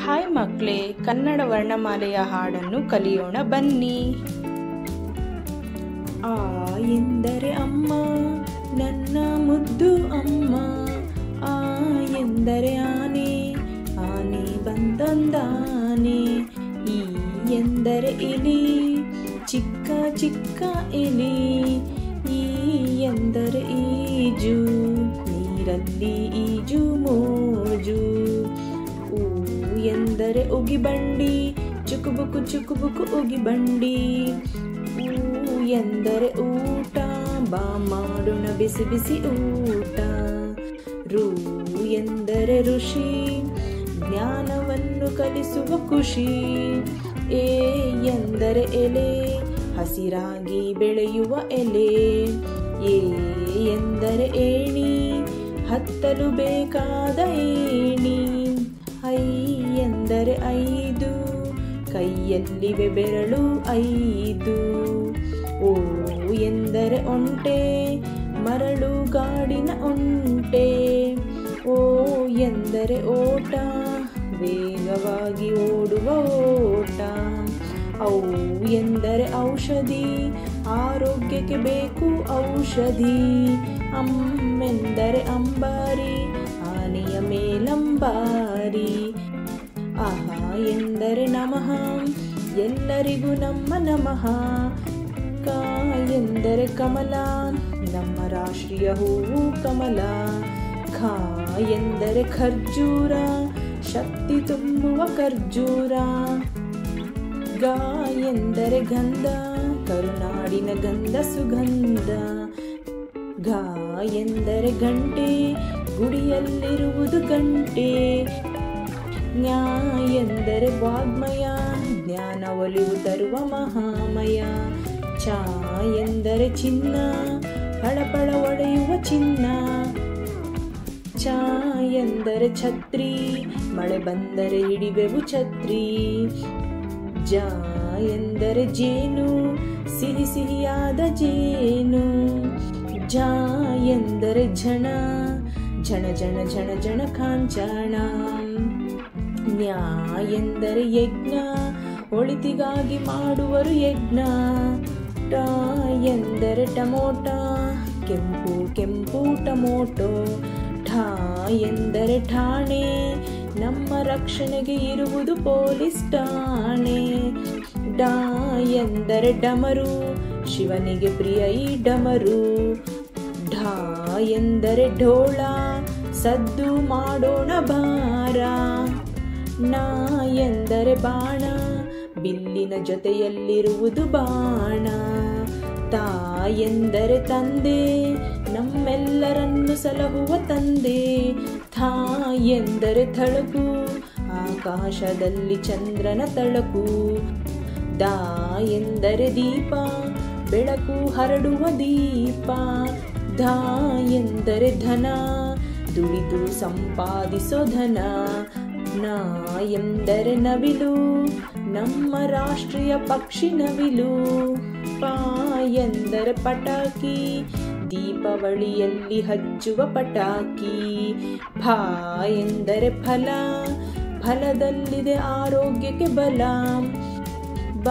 Hi ಮಕ್ಕಳೇ, ಕನ್ನಡ ವರ್ಣಮಾಲೆಯ ಹಾಡನ್ನು ಕಲಿಯೋಣ ಬನ್ನಿ. ಆ ಎಂದರೆ ಅಮ್ಮ, ನನ್ನ ಮುದ್ದು ಅಮ್ಮ. ಆ ಎಂದರೆ ಆನೆ, ಆನೆ ಬಂದಂದಾನೆ. ಈ ಎಂದರೆ ಇಲಿ, ಚಿಕ್ಕ ಚಿಕ್ಕ ಇಲಿ. ಈ ಎಂದರೆ ಈಜು, ನೀರಲ್ಲಿ ಈಜು ಮೋಜು. ಊ ಎಂದರೆ ಉಗಿಬಂಡಿ, ಚುಕುಬುಕು ಚುಕುಬುಕು ಉಗಿಬಂಡಿ. ಊ ಎಂದರೆ ಊಟ, ಬಾ ಮಾಡೋಣ ಬಿಸಿ ಬಿಸಿ ಊಟ. ರೂ ಎಂದರೆ ಋಷಿ, ಜ್ಞಾನವನ್ನು ಕಲಿಸುವ ಖುಷಿ. ಏ ಎಂದರೆ ಎಲೆ, ಹಸಿರಾಗಿ ಬೆಳೆಯುವ ಎಲೆ. ಏ ಎಂದರೆ ಏಣಿ, ಹತ್ತಲು ಬೇಕಾದ ಏಣಿ. ಐ ಎಂದರೆ ಐದು, ಕೈಯಲ್ಲಿವೆ ಬೆರಳು ಐದು. ಓ ಎಂದರೆ ಒಂಟೆ, ಮರಳು ಗಾಡಿನ ಒಂಟೆ. ಓ ಎಂದರೆ ಓಟ, ವೇಗವಾಗಿ ಓಡುವ ಓಟ. ಔ ಎಂದರೆ ಔಷಧಿ, ಆರೋಗ್ಯಕ್ಕೆ ಬೇಕು ಔಷಧಿ. ಎಂದರೆ ಅಂಬಾರಿ, ಆನೆಯ ಮೇಲಂಬಾರಿ. ಆಹಾ ಎಂದರೆ ನಮಃ, ಎಲ್ಲರಿಗೂ ನಮ್ಮ ನಮಃ. ಕ ಎಂದರೆ ಕಮಲ, ನಮ್ಮ ರಾಷ್ಟ್ರೀಯ ಹೂವು ಕಮಲ. ಖ ಎಂದರೆ ಖರ್ಜೂರ, ಶಕ್ತಿ ತುಂಬುವ ಖರ್ಜೂರ. ಗ ಎಂದರೆ ಗಂಧ, ಕರುನಾಡಿನ ಗಂಧ ಸುಗಂಧ. ಘ ಎಂದರೆ ಗಂಟೆ, ಗುಡಿಯಲ್ಲಿರುವುದು ಗಂಟೆ. ಜ್ಞ ಎಂದರೆ ವಾಗ್ಮಯ, ಜ್ಞಾನ ಒಲಿವು ತರುವ ಮಹಾಮಯ. ಚ ಎಂದರೆ ಚಿನ್ನ, ಫಳಫಳ ಒಡೆಯುವ ಚಿನ್ನ. ಚ ಎಂದರೆ ಛತ್ರಿ, ಮಳೆ ಬಂದರೆ ಹಿಡಿವೆವು ಛತ್ರಿ. ಜ ಎಂದರೆ ಜೇನು, ಸಿಹಿ ಸಿಹಿಯಾದ ಜೇನು. ಝ ಎಂದರೆ ಝಣ, ಝಣ ಝಣ ಝಣ ಝಣ ಕಾಂಚನ. ನ್ಯ ಎಂದರೆ ಯಜ್ಞ, ಒಳಿತಿಗಾಗಿ ಮಾಡುವರು ಯಜ್ಞ. ಟ ಎಂದರೆ ಟಮೋಟ, ಕೆಂಪು ಕೆಂಪು ಟಮೋಟೊ. ಠ ಎಂದರೆ ಠಾಣೆ, ನಮ್ಮ ರಕ್ಷಣೆಗೆ ಇರುವುದು ಪೊಲೀಸ್ ಠಾಣೆ. ಡ ಎಂದರೆ ಡಮರು, ಶಿವನಿಗೆ ಪ್ರಿಯ ಈ ಡಮರು. ಢ ಎಂದರೆ ಢೋಳ, ಸದ್ದು ಮಾಡೋಣ ಬಾರ. ನ ಎಂದರೆ ಬಾಣ, ಬಿಲ್ಲಿನ ಜೊತೆಯಲ್ಲಿರುವುದು ಬಾಣ. ತ ಎಂದರೆ ತಂದೆ, ನಮ್ಮೆಲ್ಲರನ್ನು ಸಲಹುವ ತಂದೆ. ಥ ಎಂದರೆ ಥಳಕು, ಆಕಾಶದಲ್ಲಿ ಚಂದ್ರನ ತಳಕು. ದ ಎಂದರೆ ದೀಪ, ಬೆಳಕು ಹರಡುವ ದೀಪ. ಧ ಎಂದರೆ ಧನ, ದುಡಿದು ಸಂಪಾದಿಸೋ ಧನ. ನ ಎಂದರೆ ನವಿಲು, ನಮ್ಮ ರಾಷ್ಟ್ರೀಯ ಪಕ್ಷಿ ನವಿಲು. ಪ ಎಂದರೆ ಪಟಾಕಿ, ದೀಪಾವಳಿಯಲ್ಲಿ ಹಚ್ಚುವ ಪಟಾಕಿ. ಫ ಎಂದರೆ ಫಲ, ಫಲದಲ್ಲಿದೆ ಆರೋಗ್ಯಕ್ಕೆ ಬಲ. ಬ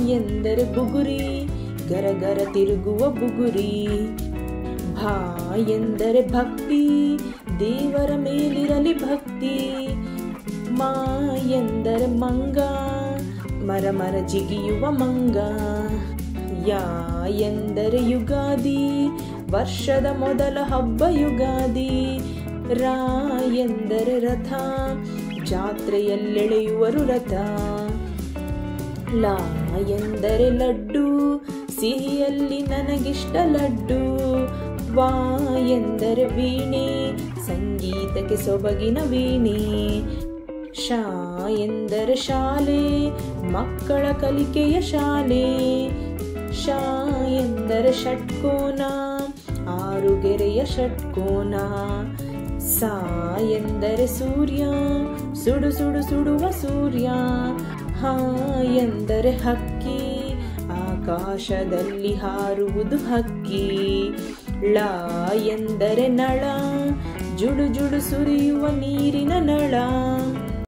ಎಂದರೆ ಬುಗುರಿ, ಗರಗರ ತಿರುಗುವ ಬುಗುರಿ. ಭ ಎಂದರೆ ಭಕ್ತಿ, ದೇವರ ಮೇಲಿರಲಿ ಭಕ್ತಿ. ಮ ಎಂದರೆ ಮಂಗ, ಮರ ಮರ ಜಿಗಿಯುವ ಮಂಗ. ಯ ಎಂದರೆ ಯುಗಾದಿ, ವರ್ಷದ ಮೊದಲ ಹಬ್ಬ ಯುಗಾದಿ. ರ ಎಂದರೆ ರಥ, ಜಾತ್ರೆಯಲ್ಲೆಳೆಯುವರು ರಥ. ಲ ಎಂದರೆ ಲಡ್ಡು, ಸಿಹಿಯಲ್ಲಿ ನನಗಿಷ್ಟ ಲಡ್ಡು. ವ ಎಂದರೆ ವೀಣೆ, ಸಂಗೀತಕ್ಕೆ ಸೊಬಗಿನ ವೀಣೆ. ಶ ಎಂದರೆ ಶಾಲೆ, ಮಕ್ಕಳ ಕಲಿಕೆಯ ಶಾಲೆ. ಶ ಎಂದರೆ ಷಟ್ಕೋನ, ಆರುಗೆರೆಯ ಷಟ್ಕೋನ. ಸ ಎಂದರೆ ಸೂರ್ಯ, ಸುಡು ಸುಡು ಸುಡುವ ಸೂರ್ಯ. ಹ ಎಂದರೆ ಹಕ್ಕಿ, ಆಕಾಶದಲ್ಲಿ ಹಾರುವುದು ಹಕ್ಕಿ. ಳ ಎಂದರೆ ನಳ, ಜುಡು ಜುಡು ಸುರಿಯುವ ನೀರಿನ ನಳ.